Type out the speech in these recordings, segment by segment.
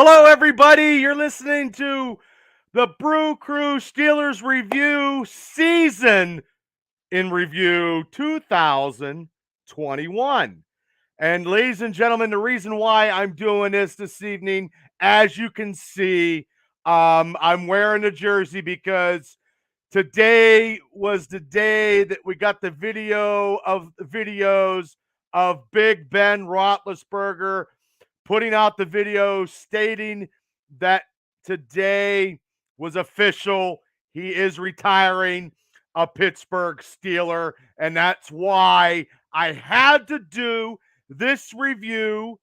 Hello, everybody. You're listening to the BrewCrew Steelers Review Season in Review 2021. And ladies and gentlemen, the reason why I'm doing this evening, as you can see, I'm wearing a jersey because today was the day that we got the videos of Big Ben Roethlisberger putting out the video stating that today was official. He is retiring a Pittsburgh Steeler, and that's why I had to do this review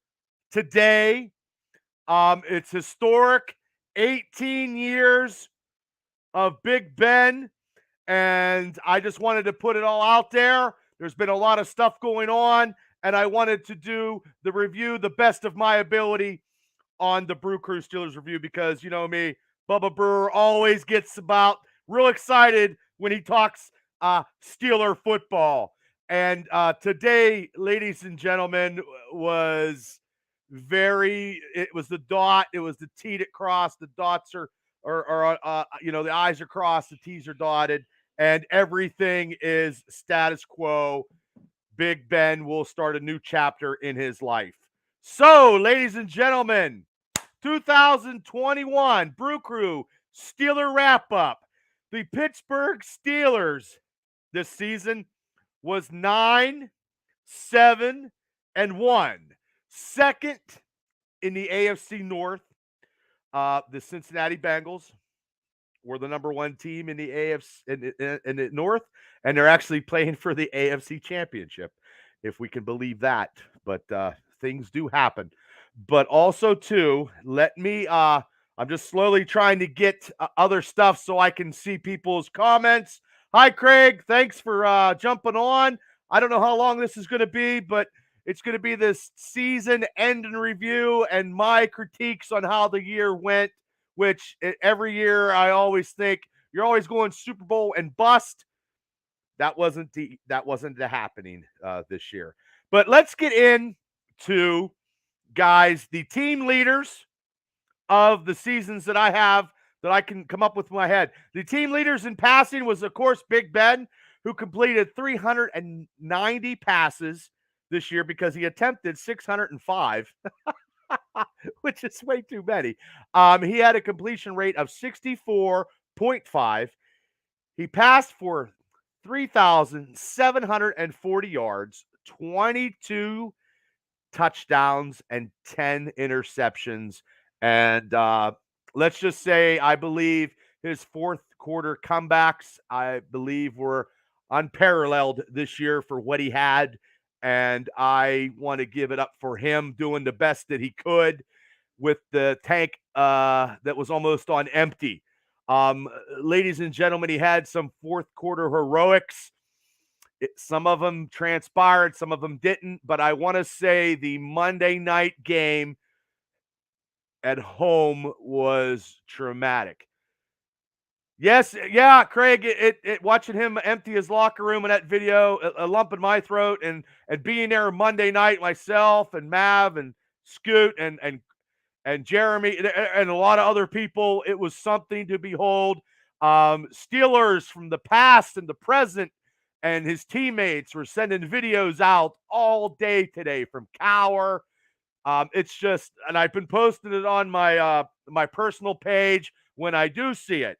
today. It's historic, 18 years of Big Ben, and I just wanted to put it all out there. There's been a lot of stuff going on, and I wanted to do the review the best of my ability on the BrewCrew Steelers Review because, you know me, Bubba Brewer always gets about real excited when he talks Steeler football. And today, ladies and gentlemen, was it was the dot, it was the T that crossed, the dots the I's are crossed, the T's are dotted, and everything is status quo. Big Ben will start a new chapter in his life. So, ladies and gentlemen, 2021 BrewCrew Steeler wrap-up. The Pittsburgh Steelers this season was 9-7-1. Second in the AFC North. The Cincinnati Bengals were the number one team in the AFC in the North, and they're actually playing for the AFC Championship, if we can believe that. But things do happen. But also, too, I'm just slowly trying to get other stuff so I can see people's comments. Hi, Craig. Thanks for jumping on. I don't know how long this is going to be, but it's going to be this season end and review and my critiques on how the year went, which every year I always think you're always going Super Bowl and bust. That wasn't the happening this year. But let's get into, guys, the team leaders of the seasons that I have that I can come up with in my head. The team leaders in passing was, of course, Big Ben, who completed 390 passes this year because he attempted 605, which is way too many. He had a completion rate of 64.5. He passed for 3,740 yards, 22 touchdowns, and 10 interceptions. And let's just say I believe his fourth quarter comebacks, I believe, were unparalleled this year for what he had. And I want to give it up for him doing the best that he could with the tank that was almost on empty. Ladies and gentlemen, he had some fourth quarter heroics. Some of them transpired, some of them didn't. But I want to say the Monday night game at home was traumatic. Yes, yeah, Craig, watching him empty his locker room in that video, a lump in my throat, and being there Monday night, myself and Mav and Scoot and Jeremy and a lot of other people, it was something to behold. Steelers from the past and the present and his teammates were sending videos out all day today from Cower. It's just, and I've been posting it on my personal page when I do see it.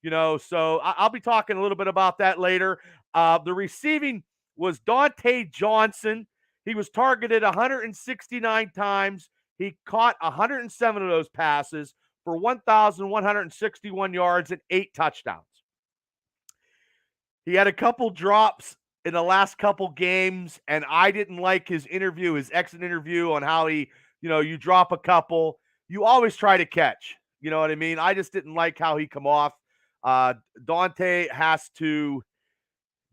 So I'll be talking a little bit about that later. The receiving was Dante Johnson. He was targeted 169 times. He caught 107 of those passes for 1,161 yards and 8 touchdowns. He had a couple drops in the last couple games, and I didn't like his exit interview on how he, you drop a couple. You always try to catch. You know what I mean? I just didn't like how he come off. Dante has to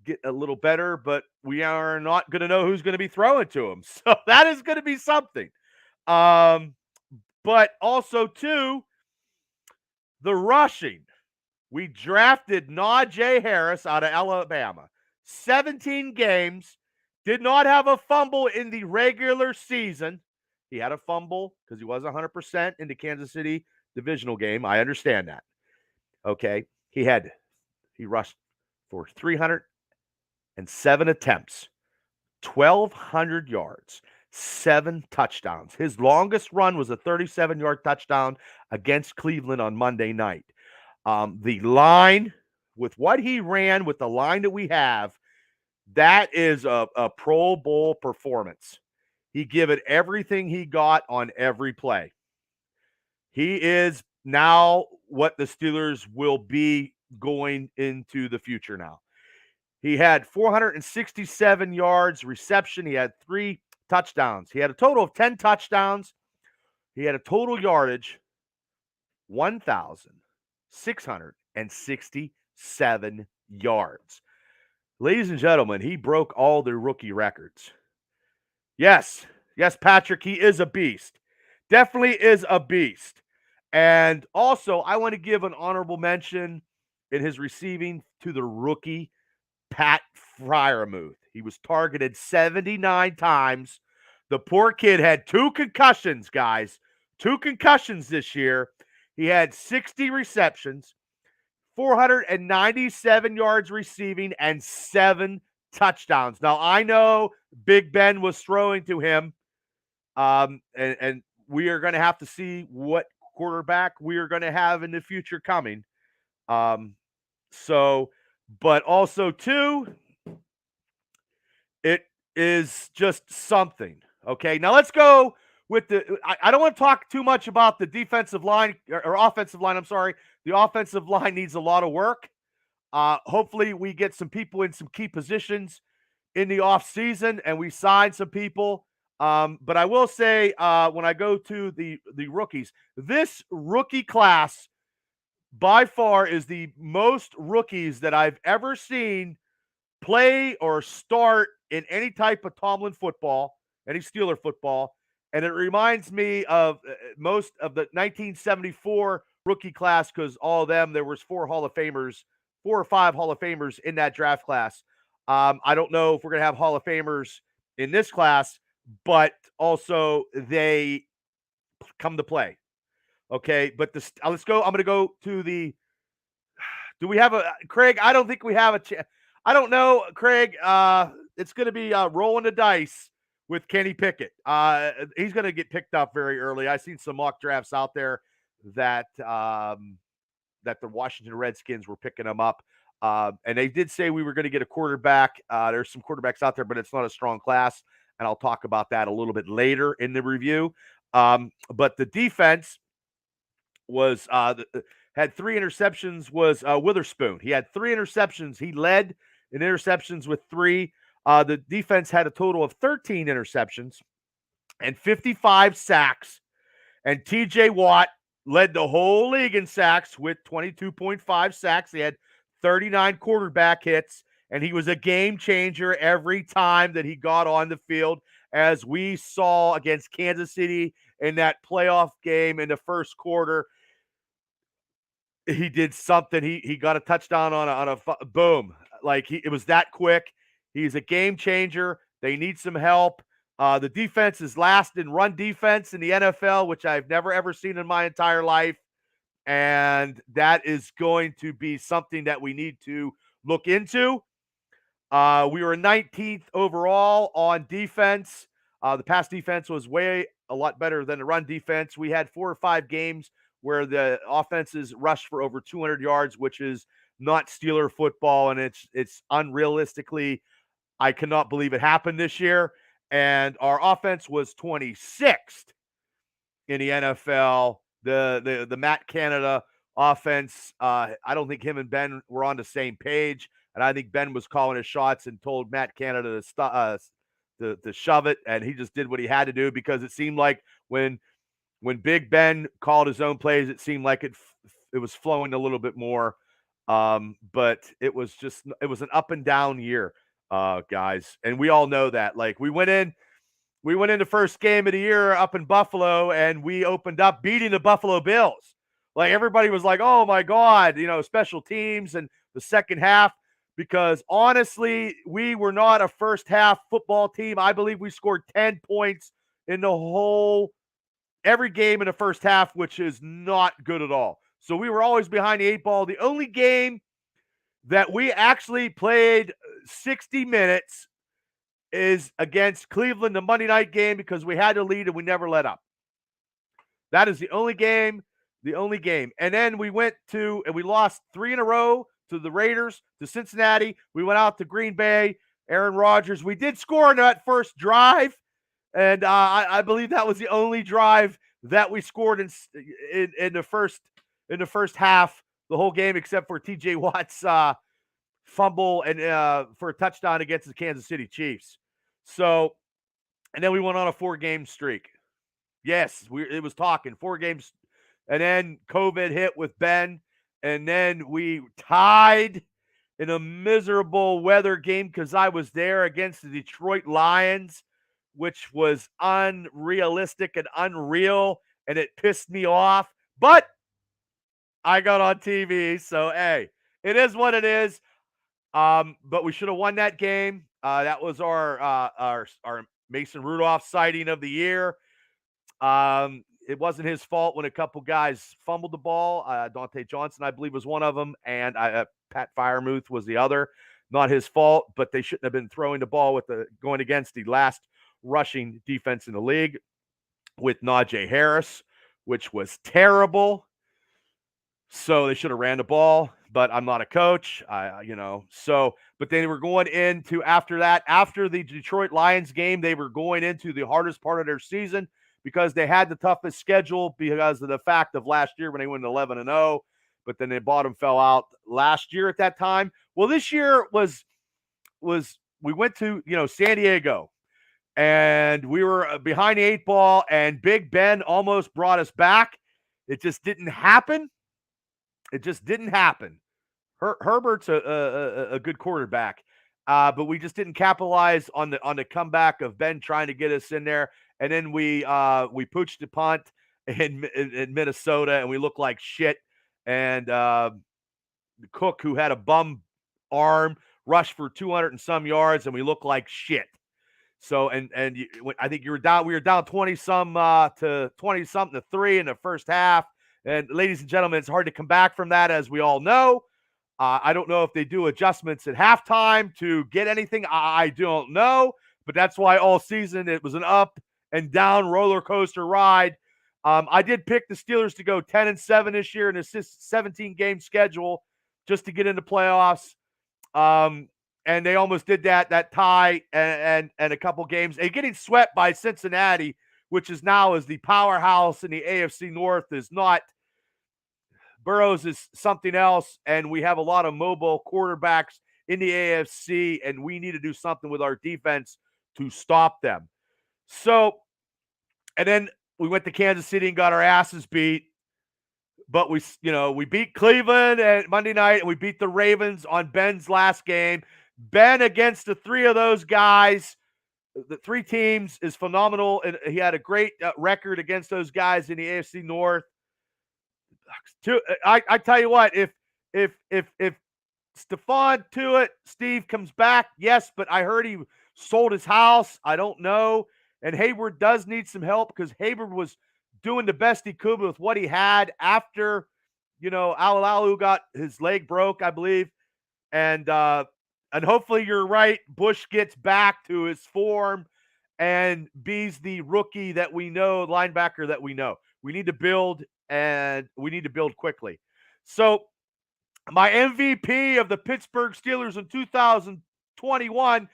get a little better, but we are not going to know who's going to be throwing to him. So that is going to be something. But also, too, the rushing. We drafted Najee Harris out of Alabama. 17 games. Did not have a fumble in the regular season. He had a fumble because he wasn't 100% in the Kansas City divisional game. I understand that. Okay. He rushed for 307 attempts, 1,200 yards, 7 touchdowns. His longest run was a 37-yard touchdown against Cleveland on Monday night. The line, with what he ran, with the line that we have, that is a Pro Bowl performance. He gave it everything he got on every play. He is now what the Steelers will be going into the future now. He had 467 yards reception. He had 3 touchdowns. He had a total of 10 touchdowns. He had a total yardage 1,667 yards. Ladies and gentlemen, he broke all the rookie records. Yes, Patrick, he is a beast. Definitely is a beast. And also, I want to give an honorable mention in his receiving to the rookie, Pat Freiermuth. He was targeted 79 times. The poor kid had 2 concussions, guys. 2 concussions this year. He had 60 receptions, 497 yards receiving, and 7 touchdowns. Now, I know Big Ben was throwing to him, and we are going to have to see what quarterback we are going to have in the future coming. But also, too, it is just something. Okay, now let's go with I don't want to talk too much about the defensive line or offensive line. I'm sorry. The offensive line needs a lot of work. Hopefully, we get some people in some key positions in the offseason and we sign some people. But I will say, when I go to the rookies, this rookie class by far is the most rookies that I've ever seen play or start in any type of Tomlin football, any Steeler football. And it reminds me of most of the 1974 rookie class, because all of them, there was 4 or 5 Hall of Famers in that draft class. I don't know if we're going to have Hall of Famers in this class, but also they come to play. Okay, but let's go. I'm going to go to the. Do we have a Craig? I don't think we have a. I don't know, Craig. It's going to be rolling the dice with Kenny Pickett. He's going to get picked up very early. I've seen some mock drafts out there that that the Washington Redskins were picking him up, and they did say we were going to get a quarterback. There's some quarterbacks out there, but it's not a strong class, and I'll talk about that a little bit later in the review. But the defense was had 3 interceptions. Was Witherspoon? He had 3 interceptions. He led in interceptions with 3. The defense had a total of 13 interceptions and 55 sacks. And TJ Watt led the whole league in sacks with 22.5 sacks. He had 39 quarterback hits, and he was a game changer every time that he got on the field, as we saw against Kansas City in that playoff game in the first quarter. He did something. He got a touchdown on a boom. Like it was that quick. He's a game changer. They need some help. The defense is last in run defense in the NFL, which I've never, ever seen in my entire life. And that is going to be something that we need to look into. We were 19th overall on defense. The pass defense was a lot better than the run defense. We had 4 or 5 games where the offenses rushed for over 200 yards, which is not Steeler football. And it's unrealistically, I cannot believe it happened this year. And our offense was 26th in the NFL. The Matt Canada offense, I don't think him and Ben were on the same page. And I think Ben was calling his shots and told Matt Canada to shove it. And he just did what he had to do, because it seemed like when Big Ben called his own plays, it seemed like it was flowing a little bit more. But it was an up and down year, guys. And we all know that. Like we went in the first game of the year up in Buffalo, and we opened up beating the Buffalo Bills. Like everybody was like, oh my God, special teams and the second half, because honestly, we were not a first half football team. I believe we scored 10 points in the whole every game in the first half, which is not good at all. So we were always behind the 8 ball. The only game that we actually played 60 minutes is against Cleveland, the Monday night game, because we had to lead and we never let up. That is the only game. And then we went to, and we lost 3 in a row to the Raiders, to Cincinnati. We went out to Green Bay, Aaron Rodgers. We did score in that first drive, and I believe that was the only drive that we scored in the first half, the whole game, except for T.J. Watt's fumble and for a touchdown against the Kansas City Chiefs. So, and then we went on a 4-game streak. Yes, it was talking 4 games, and then COVID hit with Ben, and then we tied in a miserable weather game because I was there against the Detroit Lions, which was unrealistic and unreal, and it pissed me off. But I got on TV, so hey, it is what it is. But we should have won that game. That was our Mason Rudolph sighting of the year. It wasn't his fault when a couple guys fumbled the ball. Dante Johnson, I believe, was one of them, and Pat Freiermuth was the other. Not his fault, but they shouldn't have been throwing the ball going against the last rushing defense in the league with Najee Harris, which was terrible. So they should have ran the ball, but I'm not a coach, but they were going into after the Detroit Lions game, they were going into the hardest part of their season because they had the toughest schedule because of the fact of last year when they went 11-0, but then the bottom fell out last year at that time. Well, this year was we went to, San Diego, and we were behind the 8 ball, and Big Ben almost brought us back. It just didn't happen. Herbert's a good quarterback, but we just didn't capitalize on the comeback of Ben trying to get us in there. And then we pooched a punt in Minnesota, and we looked like shit. And Cook, who had a bum arm, rushed for 200 and some yards, and we looked like shit. So I think we were down 20-some to 20-something to 3 in the first half. And ladies and gentlemen, it's hard to come back from that, as we all know. I don't know if they do adjustments at halftime to get anything. I don't know, but that's why all season it was an up and down roller coaster ride. I did pick the Steelers to go 10-7 this year in a 17-game schedule just to get into playoffs. And they almost did that tie and a couple games. And getting swept by Cincinnati, which is now is the powerhouse in the AFC North, is not. Burrows is something else, and we have a lot of mobile quarterbacks in the AFC, and we need to do something with our defense to stop them. So, and then we went to Kansas City and got our asses beat. But we beat Cleveland at Monday night, and we beat the Ravens on Ben's last game. Ben against the 3 of those guys, the 3 teams, is phenomenal, and he had a great record against those guys in the AFC North. I tell you what, if Stephon Tuitt, Steve, comes back, yes, but I heard he sold his house. I don't know. And Hayward does need some help because Hayward was doing the best he could with what he had after, Alalu got his leg broke, I believe. And hopefully you're right. Bush gets back to his form and B's the rookie that we know, linebacker that we know. We need to build, and we need to build quickly. So my MVP of the Pittsburgh Steelers in 2021,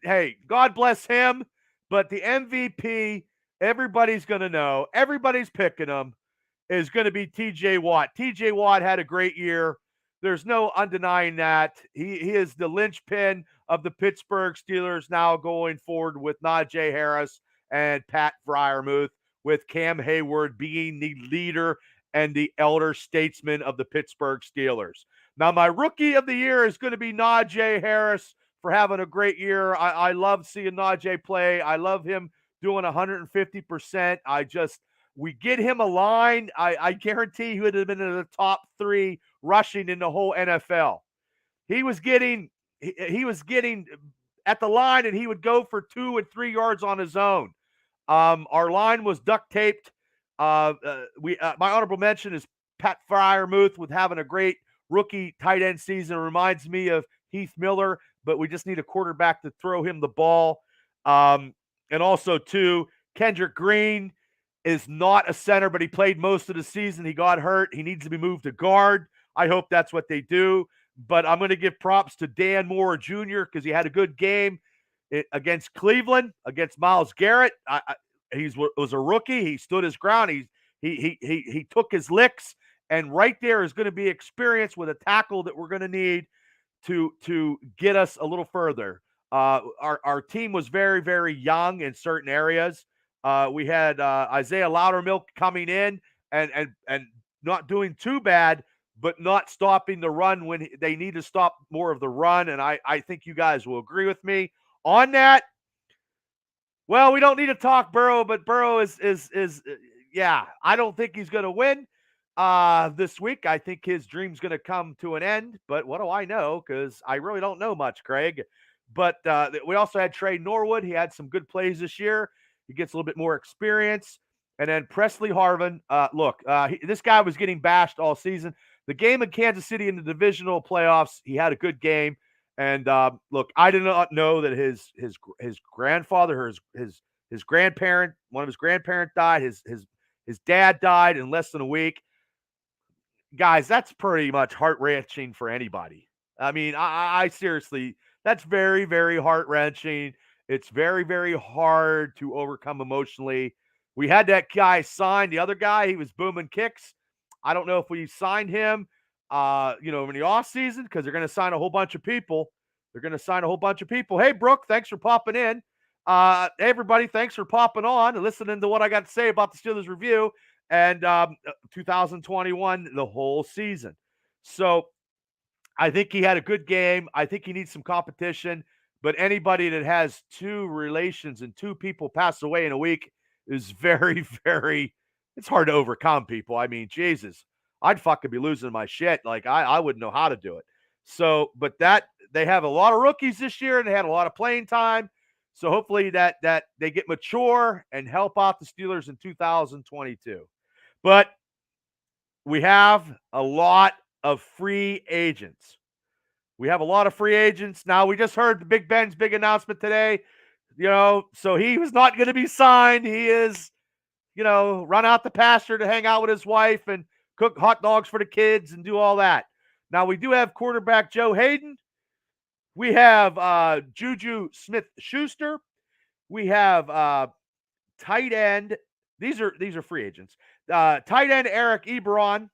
hey, God bless him, but the MVP, everybody's going to know, everybody's picking him, is going to be T.J. Watt. T.J. Watt had a great year. There's no undenying that. He is the linchpin of the Pittsburgh Steelers now going forward with Najee Harris and Pat Freiermuth, with Cam Hayward being the leader and the elder statesman of the Pittsburgh Steelers. Now, my rookie of the year is going to be Najee Harris for having a great year. I love seeing Najee play. I love him doing 150%. We get him a line, I guarantee he would have been in the top 3 rushing in the whole NFL. He was getting at the line, and he would go for 2 and 3 yards on his own. Our line was duct taped. My honorable mention is Pat Fryermuth with having a great rookie tight end season. It reminds me of Heath Miller, but we just need a quarterback to throw him the ball. And also, too, Kendrick Green is not a center, but he played most of the season. He got hurt. He needs to be moved to guard. I hope that's what they do. But I'm going to give props to Dan Moore Jr. because he had a good game against Cleveland, against Myles Garrett. He was a rookie. He stood his ground. He took his licks, and right there is going to be experience with a tackle that we're going to need to get us a little further. Our team was very, very young in certain areas. We had Isaiah Loudermilk coming in and not doing too bad, but not stopping the run when they need to stop more of the run. And I think you guys will agree with me on that. Well, we don't need to talk Burrow, but Burrow is yeah, I don't think he's going to win this week. I think his dream's going to come to an end, but what do I know? Because I really don't know much, Craig. But we also had Trey Norwood. He had some good plays this year. He gets a little bit more experience. And then Presley Harvin. This guy was getting bashed all season. The game in Kansas City in the divisional playoffs, he had a good game. And look, I did not know that his grandfather or his grandparent, one of his grandparents died. His dad died in less than a week. Guys, that's pretty much heart-wrenching for anybody. I mean, I seriously, that's very, very heart-wrenching. It's very, very hard to overcome emotionally. We had that guy signed. The other guy, he was booming kicks. I don't know if we signed him, in the offseason because they're going to sign a whole bunch of people. Hey, Brooke, thanks for popping in. Hey, everybody, thanks for popping on and listening to what I got to say about the Steelers review and 2021, the whole season. So I think he had a good game. I think he needs some competition. But anybody that has two relations and two people pass away in a week is very, very, it's hard to overcome, people. I mean, Jesus, I'd fucking be losing my shit. Like, I wouldn't know how to do it. So, but they have a lot of rookies this year and they had a lot of playing time. So hopefully that they get mature and help out the Steelers in 2022. But we have a lot of free agents. Now, we just heard Big Ben's big announcement today, so he was not going to be signed. He is, run out the pasture to hang out with his wife and cook hot dogs for the kids and do all that. Now, we do have quarterback Joe Hayden. We have Juju Smith-Schuster. We have tight end. These are free agents. Tight end Eric Ebron.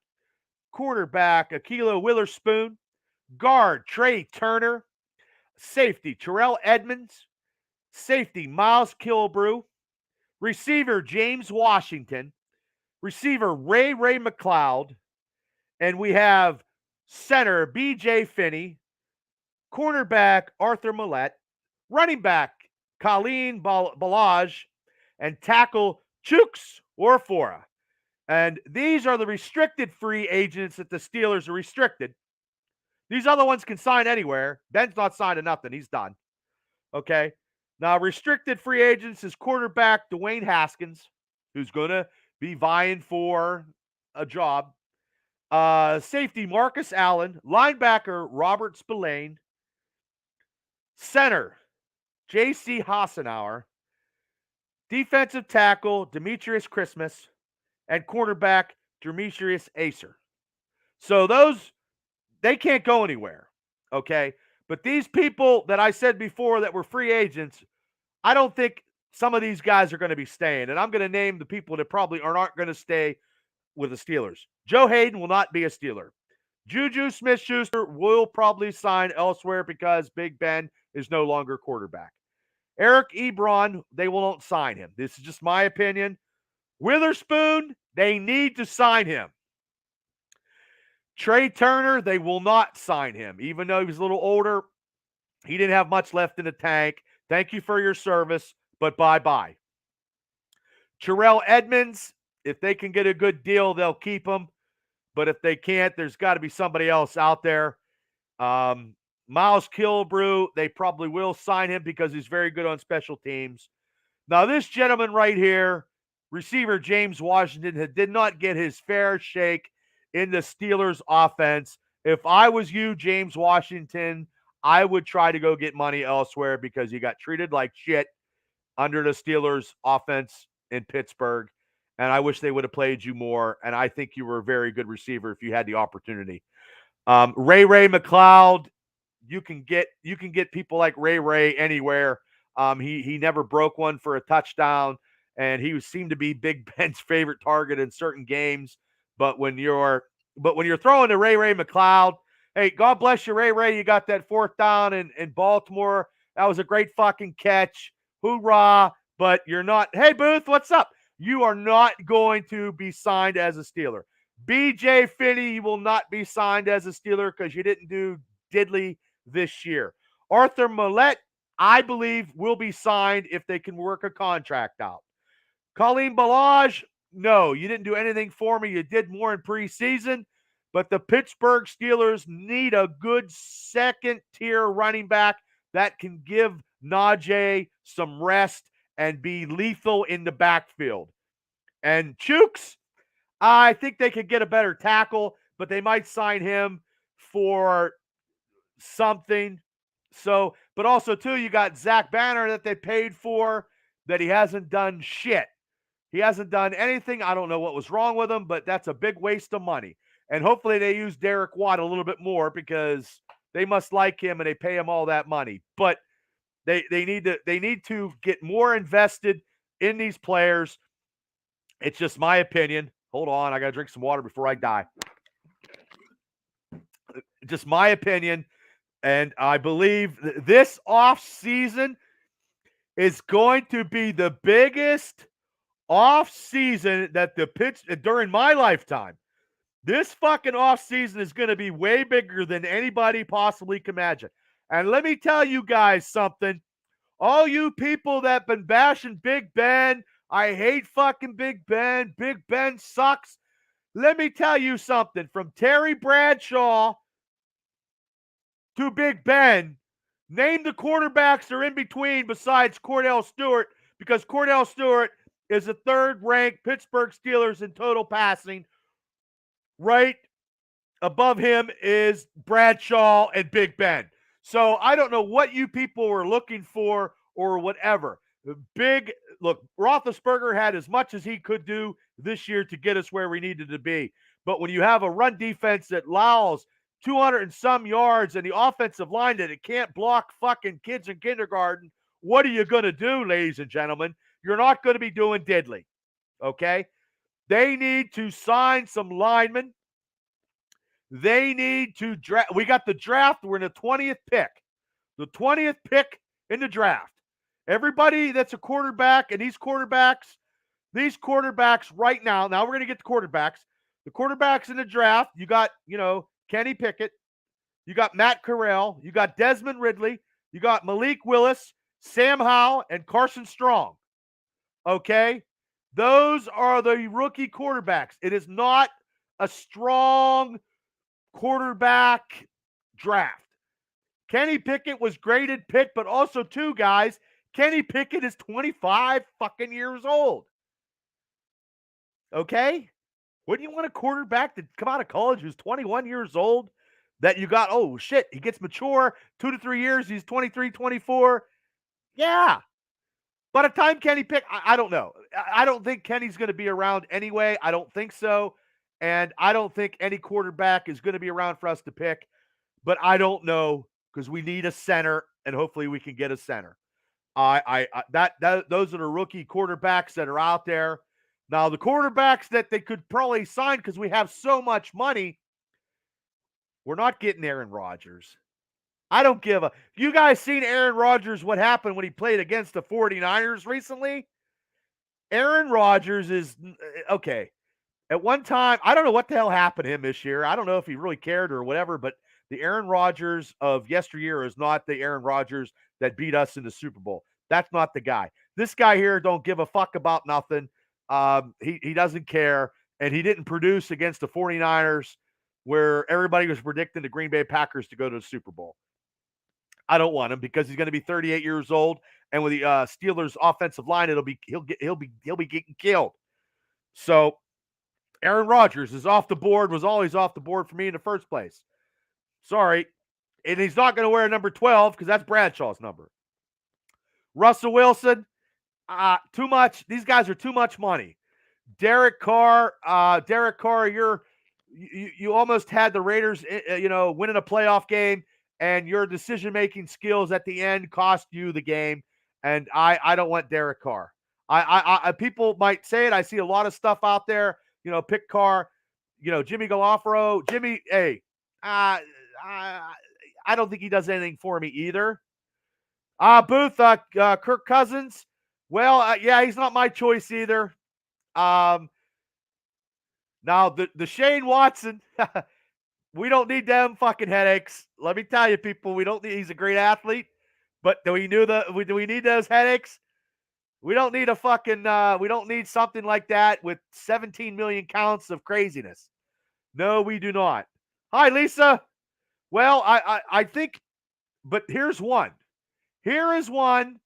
Quarterback Akilo Witherspoon. Guard Trey Turner. Safety Terrell Edmonds. Safety Miles Kilbrew. Receiver James Washington. Receiver Ray Mcleod. And we have center B.J. Finney. Cornerback Arthur Millette. Running back Colleen Balaj. And tackle Chooks Orfora. And these are the restricted free agents that the Steelers are restricted. These other ones can sign anywhere. Ben's not signed to nothing. He's done. Okay. Now, restricted free agents is quarterback Dwayne Haskins, who's going to be vying for a job. Safety Marcus Allen. Linebacker Robert Spillane. Center J.C. Hassenauer. Defensive tackle Demetrius Christmas. And cornerback Demetrius Acer. So they can't go anywhere, okay? But these people that I said before that were free agents, I don't think some of these guys are going to be staying. And I'm going to name the people that probably aren't going to stay with the Steelers. Joe Hayden will not be a Steeler. Juju Smith-Schuster will probably sign elsewhere because Big Ben is no longer quarterback. Eric Ebron, they won't sign him. This is just my opinion. Witherspoon, they need to sign him. Trey Turner, they will not sign him. Even though he's a little older, he didn't have much left in the tank. Thank you for your service, but bye-bye. Terrell Edmonds, if they can get a good deal, they'll keep him. But if they can't, there's got to be somebody else out there. Miles Kilbrew, they probably will sign him because he's very good on special teams. Now, this gentleman right here, receiver James Washington, did not get his fair shake in the Steelers offense. If I was you, James Washington, I would try to go get money elsewhere because you got treated like shit under the Steelers offense in Pittsburgh. And I wish they would have played you more. And I think you were a very good receiver if you had the opportunity. Ray Mcleod, you can get people like Ray anywhere. He never broke one for a touchdown, and he seemed to be Big Ben's favorite target in certain games. But when you're throwing to Ray Mcleod, hey, God bless you, Ray. You got that fourth down in Baltimore. That was a great fucking catch. Hoorah. But you're not. Hey, Booth, what's up? You are not going to be signed as a Steeler. B.J. Finney, you will not be signed as a Steeler because you didn't do diddly this year. Arthur Millette, I believe, will be signed if they can work a contract out. Colleen Balaj, no, you didn't do anything for me. You did more in preseason, but the Pittsburgh Steelers need a good second-tier running back that can give Najee some rest and be lethal in the backfield. And Chooks, I think they could get a better tackle, but they might sign him for something. So, but also, too, you got Zach Banner that they paid for that he hasn't done shit. He hasn't done anything. I don't know what was wrong with him, but that's a big waste of money. And hopefully they use Derek Watt a little bit more because they must like him and they pay him all that money. But they need to get more invested in these players. It's just my opinion. Hold on, I got to drink some water before I die. Just my opinion, and I believe this offseason is going to be the biggest offseason that the pitch during my lifetime. This fucking offseason is going to be way bigger than anybody possibly can imagine. And let me tell you guys something. All you people that been bashing Big Ben, I hate fucking Big Ben. Big Ben sucks. Let me tell you something. From Terry Bradshaw to Big Ben, name the quarterbacks that are in between besides Cordell Stewart, because Cordell Stewart is the third-ranked Pittsburgh Steelers in total passing. Right above him is Bradshaw and Big Ben. So I don't know what you people were looking for or whatever. Look, Roethlisberger had as much as he could do this year to get us where we needed to be. But when you have a run defense that allows 200 and some yards and the offensive line that it can't block fucking kids in kindergarten, what are you going to do, ladies and gentlemen? You're not going to be doing diddly, okay? They need to sign some linemen. They need to draft. We got the draft. We're in the 20th pick. The 20th pick in the draft. Everybody that's a quarterback, and these quarterbacks right now we're going to get the quarterbacks. The quarterbacks in the draft, you got, Kenny Pickett. You got Matt Corral. You got Desmond Ridley. You got Malik Willis, Sam Howell, and Carson Strong. Okay? Those are the rookie quarterbacks. It is not a strong quarterback draft. Kenny Pickett was graded pick, but also, too, guys, Kenny Pickett is 25 fucking years old. Okay? Wouldn't you want a quarterback to come out of college who's 21 years old that you got, oh, shit, he gets mature, 2 to 3 years, he's 23, 24. Yeah. By the time Kenny Pickett, I don't know. I don't think Kenny's going to be around anyway. I don't think so. And I don't think any quarterback is going to be around for us to pick. But I don't know because we need a center, and hopefully we can get a center. Those are the rookie quarterbacks that are out there. Now, the quarterbacks that they could probably sign because we have so much money, we're not getting Aaron Rodgers. I don't give a... You guys seen Aaron Rodgers, what happened when he played against the 49ers recently? Aaron Rodgers is... Okay. At one time, I don't know what the hell happened to him this year. I don't know if he really cared or whatever, but the Aaron Rodgers of yesteryear is not the Aaron Rodgers that beat us in the Super Bowl. That's not the guy. This guy here don't give a fuck about nothing. He doesn't care, and he didn't produce against the 49ers where everybody was predicting the Green Bay Packers to go to the Super Bowl. I don't want him because he's going to be 38 years old, and with the Steelers' offensive line, he'll be getting killed. So Aaron Rodgers is off the board. Was always off the board for me in the first place. Sorry, and he's not going to wear number 12 because that's Bradshaw's number. Russell Wilson, too much. These guys are too much money. Derek Carr, you almost had the Raiders, winning a playoff game, and your decision-making skills at the end cost you the game. And I don't want Derek Carr. I people might say it. I see a lot of stuff out there. Pick Carr. Jimmy Garoppolo. Jimmy, hey, I don't think he does anything for me either. Booth, Kirk Cousins. Well, yeah, he's not my choice either. Now the Shane Watson, we don't need them fucking headaches. Let me tell you, people, we don't need. He's a great athlete, but do we need those headaches? We don't need we don't need something like that with 17 million counts of craziness. No, we do not. Hi, Lisa. Well, I think, but here's one. Here is one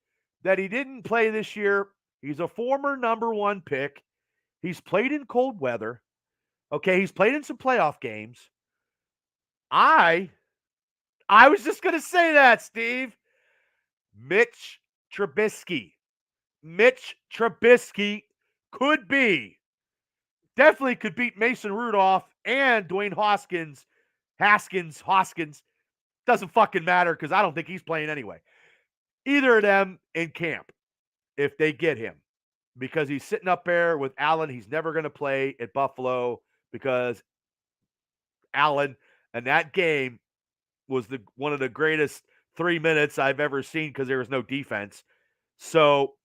that he didn't play this year. He's a former number 1 pick. He's played in cold weather. Okay, he's played in some playoff games. I was just going to say that, Steve. Mitch Trubisky. Mitch Trubisky definitely could beat Mason Rudolph and Dwayne Haskins. Doesn't fucking matter because I don't think he's playing anyway. Either of them in camp if they get him. Because he's sitting up there with Allen. He's never going to play at Buffalo because Allen and that game was one of the greatest 3 minutes I've ever seen because there was no defense. So,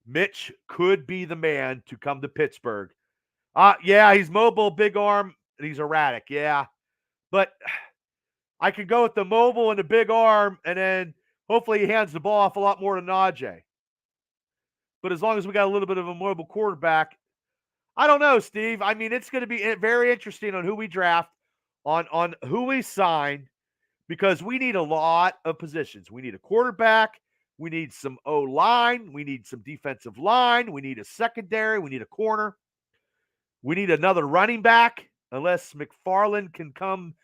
Mitch could be the man to come to Pittsburgh. Yeah, he's mobile, big arm, and he's erratic. Yeah. But I could go with the mobile and the big arm, and then hopefully he hands the ball off a lot more to Najee. But as long as we got a little bit of a mobile quarterback, I don't know, Steve. I mean, it's going to be very interesting on who we draft, on who we sign, because we need a lot of positions. We need a quarterback. We need some O-line. We need some defensive line. We need a secondary. We need a corner. We need another running back, unless McFarland can come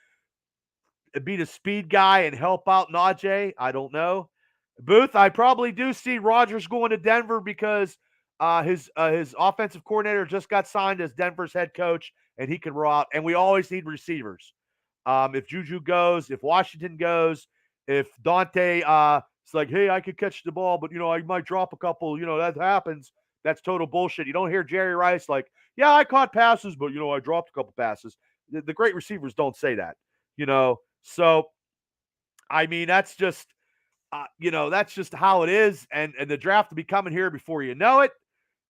and be the speed guy and help out Najee. I don't know. Booth, I probably do see Rodgers going to Denver because his offensive coordinator just got signed as Denver's head coach, and he can roll out. And we always need receivers. If Juju goes, if Washington goes, if Dante it's like, hey, I could catch the ball, but I might drop a couple. That happens. That's total bullshit. You don't hear Jerry Rice like, yeah, I caught passes, but I dropped a couple passes. The great receivers don't say that. So I mean that's just. That's just how it is, and the draft will be coming here before you know it,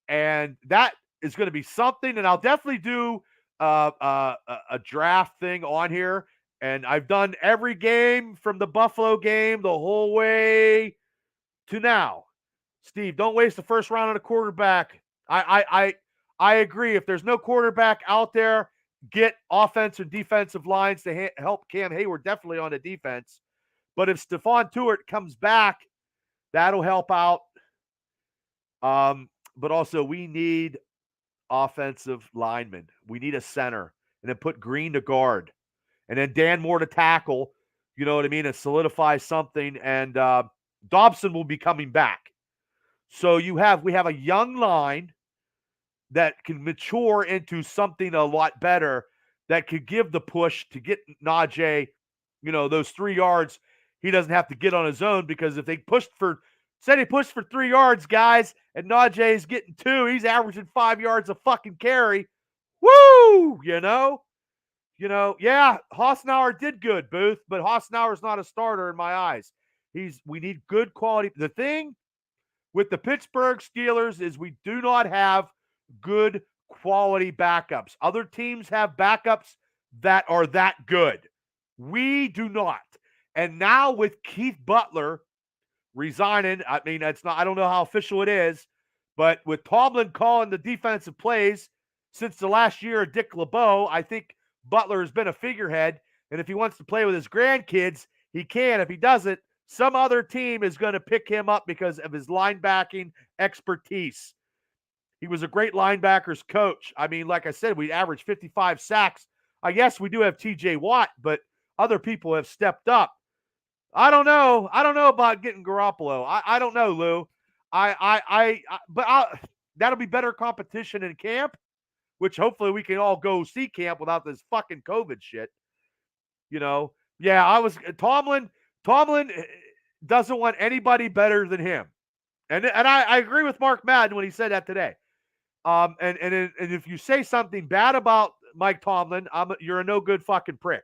and that is going to be something. And I'll definitely do a draft thing on here, and I've done every game from the Buffalo game the whole way to now. Steve, don't waste the first round on a quarterback. I agree. If there's no quarterback out there, get offensive and defensive lines to help Cam Hayward definitely on the defense. But if Stephon Tuitt comes back, that'll help out. But also, we need offensive linemen. We need a center. And then put Green to guard. And then Dan Moore to tackle. You know what I mean? And solidify something. And Dobson will be coming back. So we have a young line that can mature into something a lot better that could give the push to get Najee, those 3 yards. He doesn't have to get on his own because if they pushed for 3 yards, guys, and Najee is getting 2, he's averaging 5 yards a fucking carry. Woo! Yeah, Hasenauer did good, Booth, but Hasenauer's not a starter in my eyes. We need good quality. The thing with the Pittsburgh Steelers is we do not have good quality backups. Other teams have backups that are that good. We do not. And now with Keith Butler resigning, I mean, I don't know how official it is, but with Tomlin calling the defensive plays since the last year of Dick LeBeau, I think Butler has been a figurehead. And if he wants to play with his grandkids, he can. If he doesn't, Some other team is going to pick him up because of his linebacking expertise. He was a great linebackers coach. I mean, like I said, we averaged 55 sacks. I guess we do have TJ Watt, but other people have stepped up. I don't know. I don't know about getting Garoppolo. I don't know, Lou. That'll be better competition in camp, which hopefully we can all go see camp without this fucking COVID shit. Yeah, Tomlin doesn't want anybody better than him. And I agree with Mark Madden when he said that today. And if you say something bad about Mike Tomlin, you're a no good fucking prick.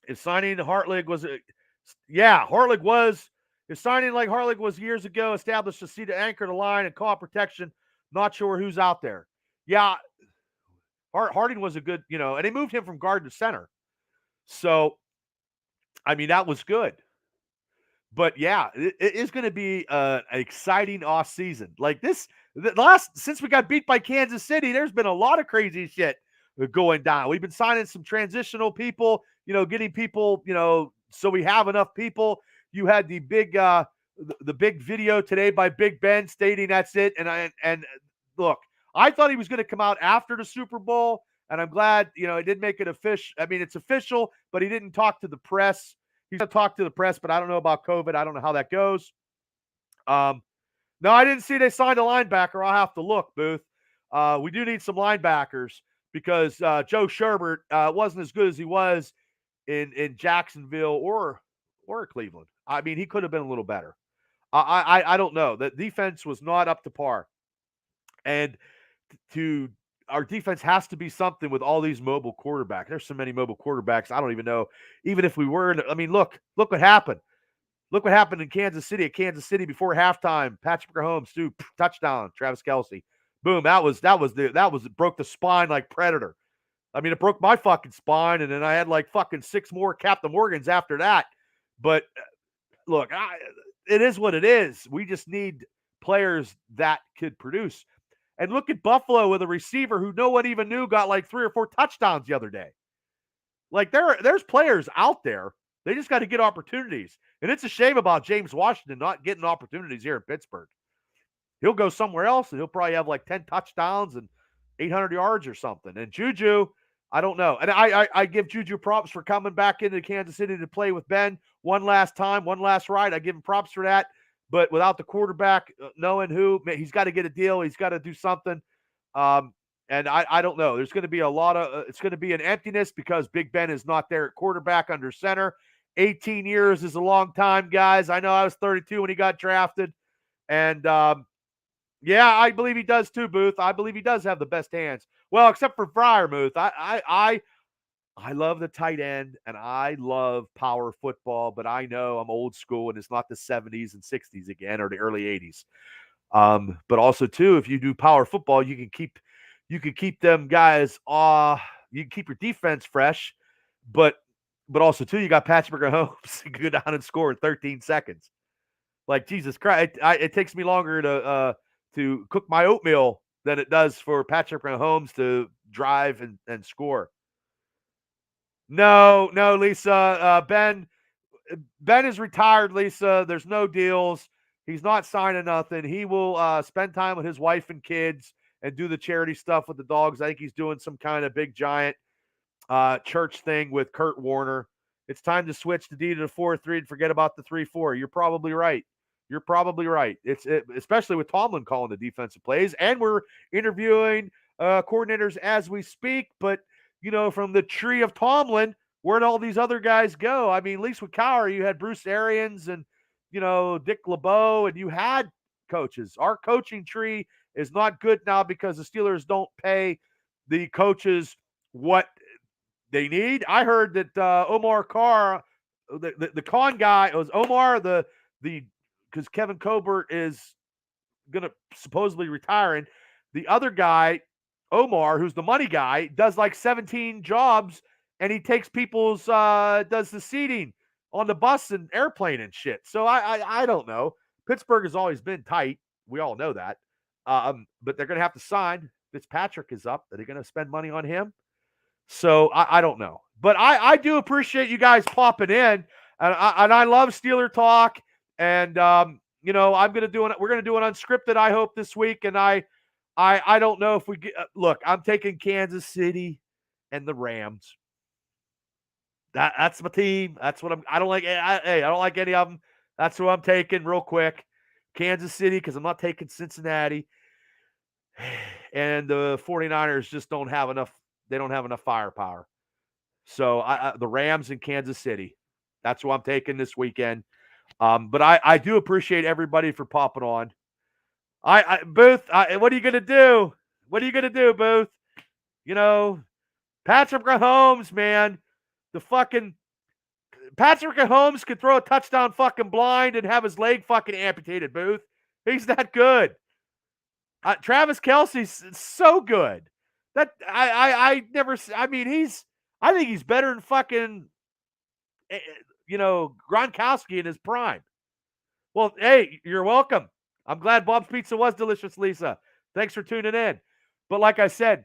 His signing Hartlig was his signing like Hartlig was years ago, established a seat to anchor the line and call protection. Not sure who's out there. Yeah, Harding was a good, and they moved him from guard to center. So, I mean, that was good. But yeah, it is going to be an exciting off season. Like since we got beat by Kansas City, there's been a lot of crazy shit going down. We've been signing some transitional people, getting people, so we have enough people. You had the big video today by Big Ben stating that's it. And look, I thought he was going to come out after the Super Bowl, and I'm glad, he didn't make it official. I mean, it's official, but he didn't talk to the press. He's going to talk to the press, but I don't know about COVID. I don't know how that goes. No, I didn't see they signed a linebacker. I'll have to look, Booth. We do need some linebackers because Joe Sherbert wasn't as good as he was in Jacksonville or Cleveland. I mean, he could have been a little better. I don't know. The defense was not up to par. And our defense has to be something with all these mobile quarterbacks. There's so many mobile quarterbacks. I don't even know. Even if we were, look what happened. Look what happened in Kansas City. At Kansas City before halftime, Patrick Mahomes, touchdown, Travis Kelce. Boom. It broke the spine like Predator. I mean, it broke my fucking spine, and then I had like fucking 6 more Captain Morgans after that. But look, it is what it is. We just need players that could produce. And look at Buffalo with a receiver who no one even knew got like 3 or 4 touchdowns the other day. Like there's players out there. They just got to get opportunities. And it's a shame about James Washington not getting opportunities here in Pittsburgh. He'll go somewhere else and he'll probably have like 10 touchdowns and 800 yards or something. And Juju, I don't know. And I give Juju props for coming back into Kansas City to play with Ben one last time, one last ride. I give him props for that. But without the quarterback, knowing who, he's got to get a deal. He's got to do something. And I don't know. There's going to be it's going to be an emptiness because Big Ben is not there at quarterback under center. 18 years is a long time, guys. I know I was 32 when he got drafted. And, yeah, I believe he does too, Booth. I believe he does have the best hands. Well, except for Freiermuth. I love the tight end, and I love power football, but I know I'm old school, and it's not the 70s and 60s again or the early 80s. But also, too, if you do power football, you can keep them guys you can keep your defense fresh, but also, too, you got Patrick Mahomes go down and score in 13 seconds. Like, Jesus Christ, it takes me longer to cook my oatmeal than it does for Patrick Mahomes to drive and score. No, Lisa. Ben is retired, Lisa. There's no deals. He's not signing nothing. He will spend time with his wife and kids and do the charity stuff with the dogs. I think he's doing some kind of big giant church thing with Kurt Warner. It's time to switch the D to the 4-3 and forget about the 3-4. You're probably right. Especially with Tomlin calling the defensive plays, and we're interviewing coordinators as we speak. But from the tree of Tomlin, where'd all these other guys go? I mean, at least with Cowher, you had Bruce Arians and Dick LeBeau, and you had coaches. Our coaching tree is not good now because the Steelers don't pay the coaches what they need. I heard that Omar Carr, the con guy, it was Omar because Kevin Colbert is going to supposedly retiring. The other guy, Omar, who's the money guy, does like 17 jobs, and he takes people's does the seating on the bus and airplane and shit. So I don't know. Pittsburgh has always been tight. We all know that. But they're going to have to sign. Fitzpatrick is up. Are they going to spend money on him? So I don't know. But I do appreciate you guys popping in. I love Steeler talk. And we're gonna do an unscripted, I hope, this week. And I don't know if we get. Look, I'm taking Kansas City and the Rams. That's my team. That's what I don't like. I don't like any of them. That's who I'm taking real quick. Kansas City, because I'm not taking Cincinnati. And the 49ers just don't have enough. They don't have enough firepower. So the Rams and Kansas City. That's who I'm taking this weekend. But I do appreciate everybody for popping on. Booth, what are you going to do? What are you going to do, Booth? Patrick Mahomes, man. The fucking Patrick Mahomes could throw a touchdown fucking blind and have his leg fucking amputated, Booth. He's that good. Travis Kelce's so good. That I think he's better than fucking Gronkowski in his prime. Well, hey, you're welcome. I'm glad Bob's Pizza was delicious, Lisa. Thanks for tuning in. But like I said,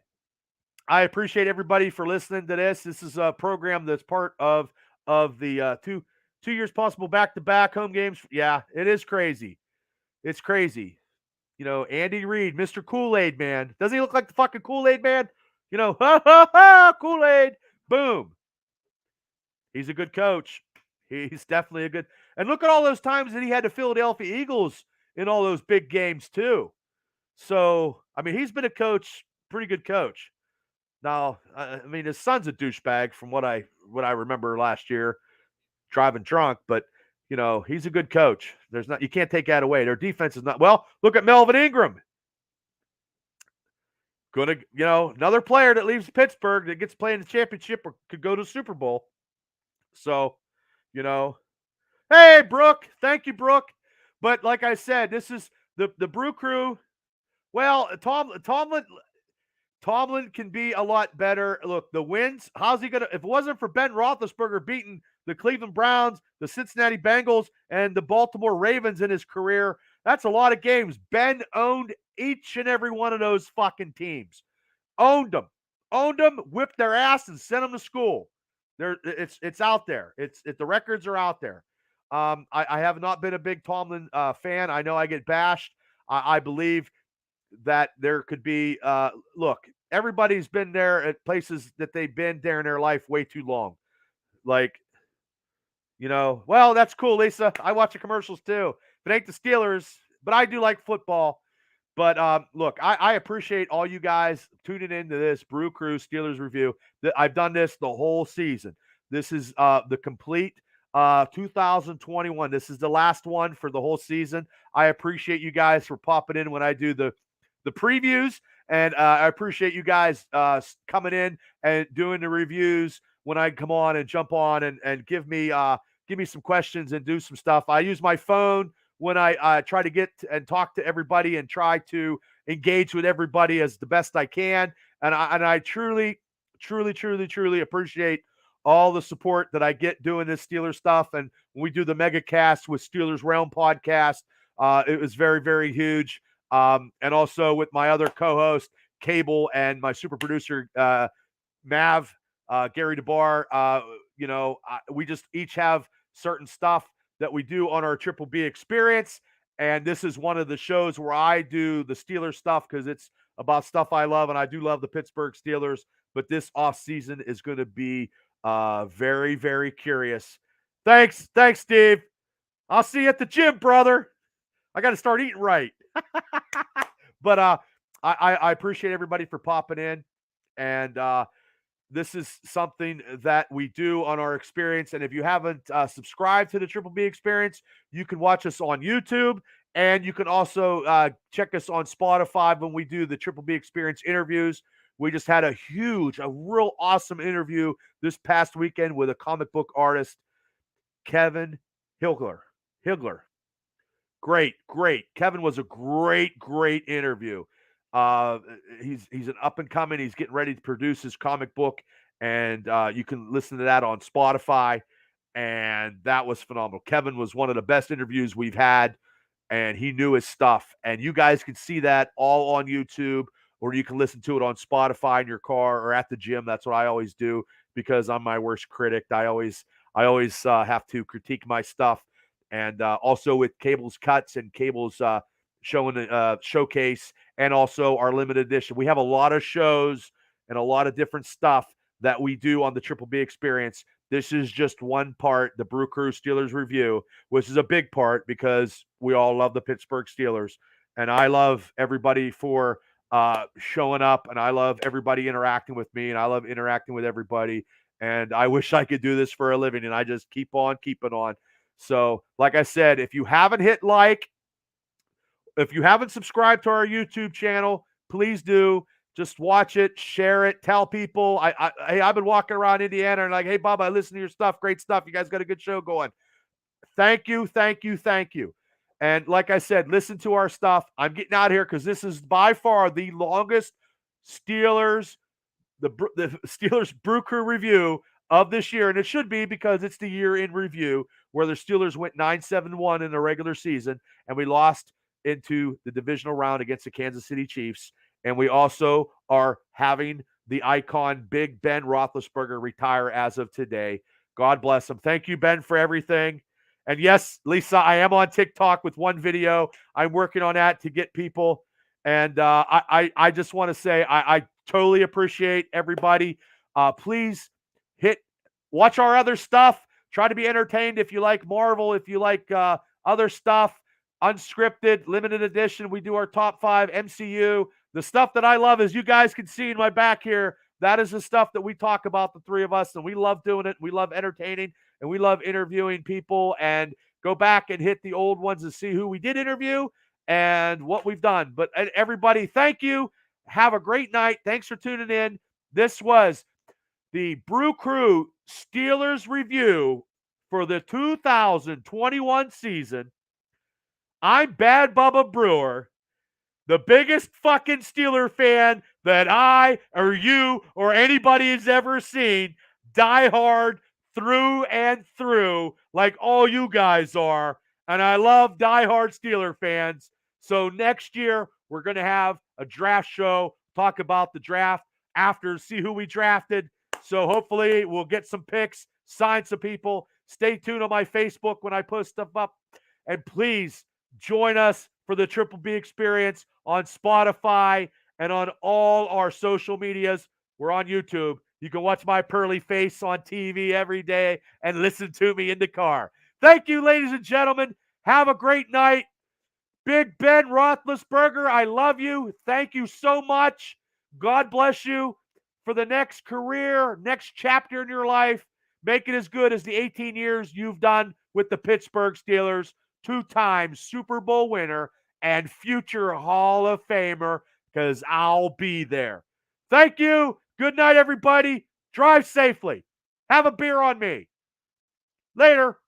I appreciate everybody for listening to this. This is a program that's part of the 2 years possible back-to-back home games. Yeah, it is crazy. It's crazy. Andy Reid, Mr. Kool-Aid Man. Doesn't he look like the fucking Kool-Aid Man? Ha, ha, ha, Kool-Aid. Boom. He's a good coach. He's definitely a good. And look at all those times that he had the Philadelphia Eagles in all those big games too. So, he's been a coach, pretty good coach. Now, his son's a douchebag from what I remember last year, driving drunk, but he's a good coach. You can't take that away. Their defense is not well. Look at Melvin Ingram. Another player that leaves Pittsburgh that gets played in the championship or could go to the Super Bowl. So, hey, Brooke, thank you, Brooke. But like I said, this is the Brew Crew. Well, Tomlin can be a lot better. Look, the wins. How's he gonna? If it wasn't for Ben Roethlisberger beating the Cleveland Browns, the Cincinnati Bengals, and the Baltimore Ravens in his career, that's a lot of games. Ben owned each and every one of those fucking teams. Owned them, whipped their ass, and sent them to school. It's out there. The records are out there. I have not been a big Tomlin fan. I know I get bashed. I believe that there could be look, everybody's been there at places that they've been there in their life way too long. Like, well, that's cool, Lisa. I watch the commercials too. If it ain't the Steelers, but I do like football. But look, I appreciate all you guys tuning into this Brew Crew Steelers review. I've done this the whole season. This is the complete 2021. This is the last one for the whole season. I appreciate you guys for popping in when I do the previews, and I appreciate you guys coming in and doing the reviews when I come on and jump on and give me some questions and do some stuff. I use my phone when I try to get and talk to everybody and try to engage with everybody as the best I can. And I truly, truly, truly, truly appreciate all the support that I get doing this Steelers stuff. And when we do the mega cast with Steelers Realm podcast, it was very, very huge. And also with my other co-host, Cable, and my super producer, Mav, Gary DeBar, we just each have certain stuff that we do on our Triple B experience. And this is one of the shows where I do the Steelers stuff because it's about stuff I love. And I do love the Pittsburgh Steelers. But this off season is going to be very, very curious. Thanks, Steve. I'll see you at the gym, brother. I got to start eating right. But I appreciate everybody for popping in. And this is something that we do on our experience. And if you haven't subscribed to the Triple B experience, you can watch us on YouTube. And you can also check us on Spotify when we do the Triple B experience interviews. We just had a real awesome interview this past weekend with a comic book artist, Kevin Higler. Great. Kevin was a great interview. He's an up and coming. He's getting ready to produce his comic book, and you can listen to that on Spotify. And that was phenomenal. Kevin was one of the best interviews we've had, and he knew his stuff. And you guys can see that all on YouTube, or you can listen to it on Spotify in your car or at the gym. That's what I always do because I'm my worst critic. I always I always have to critique my stuff. And also with Cable's Cuts and Cable's showcase, and also our limited edition. We have a lot of shows and a lot of different stuff that we do on the Triple B Experience. This is just one part, the BrewCrew Steelers review, which is a big part because we all love the Pittsburgh Steelers. And I love everybody for showing up, and I love everybody interacting with me, and I love interacting with everybody. And I wish I could do this for a living, and I just keep on keeping on. So, like I said, if you haven't hit like, if you haven't subscribed to our YouTube channel, please do. Just watch it, share it, tell people. I've been walking around Indiana and like, hey, Bob, I listen to your stuff. Great stuff. You guys got a good show going. Thank you, thank you, thank you. And like I said, listen to our stuff. I'm getting out of here because this is by far the longest Steelers, the Steelers BrewCrew review of this year. And it should be because it's the year in review where the Steelers went 9-7-1 in the regular season, and we lost into the divisional round against the Kansas City Chiefs. And we also are having the icon Big Ben Roethlisberger retire as of today. God bless him. Thank you, Ben, for everything. And yes, Lisa, I am on TikTok with one video. I'm working on that to get people. And I just want to say I totally appreciate everybody. Please watch our other stuff. Try to be entertained if you like Marvel, if you like other stuff, unscripted, limited edition. We do our top 5 MCU. The stuff that I love, as you guys can see in my back here, that is the stuff that we talk about, the three of us, and we love doing it. We love entertaining, and we love interviewing people. And go back and hit the old ones and see who we did interview and what we've done. But everybody, thank you. Have a great night. Thanks for tuning in. This was the BrewCrew Steelers review for the 2021 season. I'm Bad Bubba Brewer, the biggest fucking Steeler fan that I or you or anybody has ever seen. Die hard through and through, like all you guys are. And I love diehard Steeler fans. So next year, we're going to have a draft show, talk about the draft after, see who we drafted. So hopefully we'll get some picks, sign some people. Stay tuned on my Facebook when I post stuff up. And please join us for the Triple B Experience on Spotify and on all our social medias. We're on YouTube. You can watch my pearly face on TV every day and listen to me in the car. Thank you, ladies and gentlemen. Have a great night. Big Ben Roethlisberger, I love you. Thank you so much. God bless you for the next career, next chapter in your life. Make it as good as the 18 years you've done with the Pittsburgh Steelers. 2-time Super Bowl winner and future Hall of Famer, because I'll be there. Thank you. Good night, everybody. Drive safely. Have a beer on me. Later.